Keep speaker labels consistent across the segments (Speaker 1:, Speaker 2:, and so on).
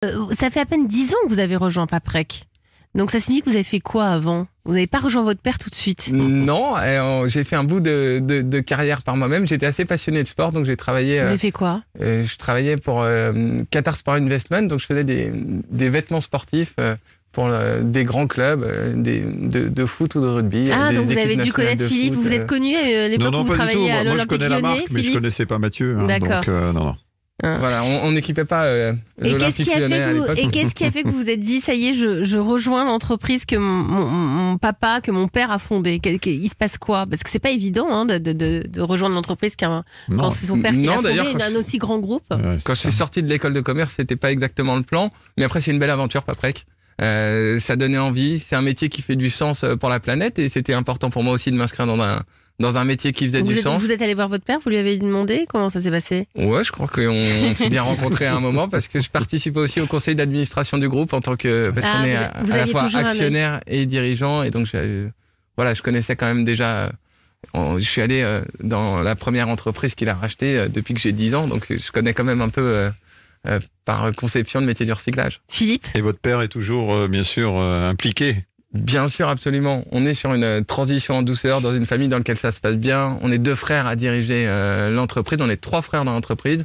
Speaker 1: Ça fait à peine 10 ans que vous avez rejoint Paprec. Donc ça signifie que vous avez fait quoi avant? Vous n'avez pas rejoint votre père tout de suite?
Speaker 2: Non, j'ai fait un bout de carrière par moi-même. J'étais assez passionné de sport, donc j'ai travaillé.
Speaker 1: Vous avez fait quoi?
Speaker 2: Je travaillais pour Qatar Sport Investment, donc je faisais des vêtements sportifs pour des grands clubs de foot ou de rugby.
Speaker 1: Ah,
Speaker 2: des
Speaker 1: donc vous avez
Speaker 2: équipes
Speaker 1: dû
Speaker 2: nationales
Speaker 1: connaître
Speaker 2: de
Speaker 1: Philippe.
Speaker 2: foot,
Speaker 1: Vous êtes connu à l'époque où vous
Speaker 3: pas du tout.
Speaker 1: travailliez à
Speaker 3: Moi, je
Speaker 1: l'Olympique
Speaker 3: connais la
Speaker 1: Lyonnais,
Speaker 3: marque, mais je
Speaker 1: Philippe?
Speaker 3: connaissais pas Mathieu.
Speaker 1: D'accord.
Speaker 3: Donc, non.
Speaker 2: Voilà, on n'équipait pas
Speaker 1: Et qu'est-ce
Speaker 2: l'Olympique
Speaker 1: qui a
Speaker 2: Lyonnais
Speaker 1: fait
Speaker 2: à l'époque.
Speaker 1: et qu'est-ce qui a fait que vous vous êtes dit, ça y est, je rejoins l'entreprise que mon papa, que mon père a fondée? Il se passe quoi? Parce que c'est pas évident hein, de rejoindre l'entreprise quand c'est son père qui l'a
Speaker 2: Non,
Speaker 1: fondée,
Speaker 2: d'ailleurs,
Speaker 1: un aussi grand groupe.
Speaker 2: Quand je suis sorti de l'école de commerce, c'était pas exactement le plan. Mais après, c'est une belle aventure, Paprec. Ça donnait envie. C'est un métier qui fait du sens pour la planète et c'était important pour moi aussi de m'inscrire dans un métier qui faisait du sens.
Speaker 1: Vous êtes allé voir votre père, vous lui avez demandé comment ça s'est passé?
Speaker 2: Ouais, je crois qu'on s'est bien rencontrés à un moment parce que je participais aussi au conseil d'administration du groupe parce qu'on est à la fois actionnaire et dirigeant et donc je connaissais quand même déjà. Je suis allé dans la première entreprise qu'il a rachetée depuis que j'ai 10 ans, donc je connais quand même un peu par conception le métier du recyclage.
Speaker 1: Philippe?
Speaker 3: Et votre père est toujours, bien sûr, impliqué?
Speaker 2: Bien sûr, absolument. On est sur une transition en douceur dans une famille dans laquelle ça se passe bien. On est 2 frères à diriger l'entreprise. On est 3 frères dans l'entreprise.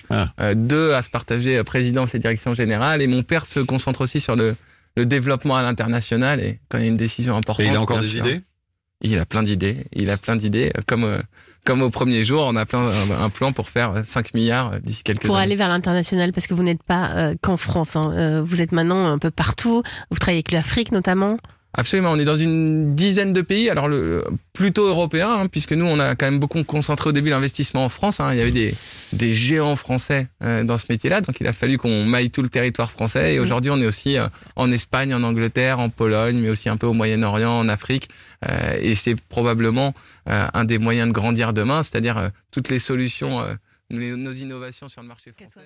Speaker 2: 2 à se partager présidence et direction générale. Et mon père se concentre aussi sur le développement à l'international. Et quand il y a une décision importante...
Speaker 3: Et il a encore des idées?
Speaker 2: Il a plein d'idées. Comme au premier jour, on a un plan pour faire 5 milliards d'ici quelques années.
Speaker 1: Pour aller vers l'international, parce que vous n'êtes pas qu'en France. Vous êtes maintenant un peu partout. Vous travaillez avec l'Afrique notamment.
Speaker 2: Absolument, on est dans une dizaine de pays, alors plutôt européens, hein, puisque nous on a quand même beaucoup concentré au début l'investissement en France. Hein. Il y avait des géants français dans ce métier-là, donc il a fallu qu'on maille tout le territoire français. Et aujourd'hui on est aussi en Espagne, en Angleterre, en Pologne, mais aussi un peu au Moyen-Orient, en Afrique. Et c'est probablement un des moyens de grandir demain, c'est-à-dire toutes les solutions, nos innovations sur le marché français.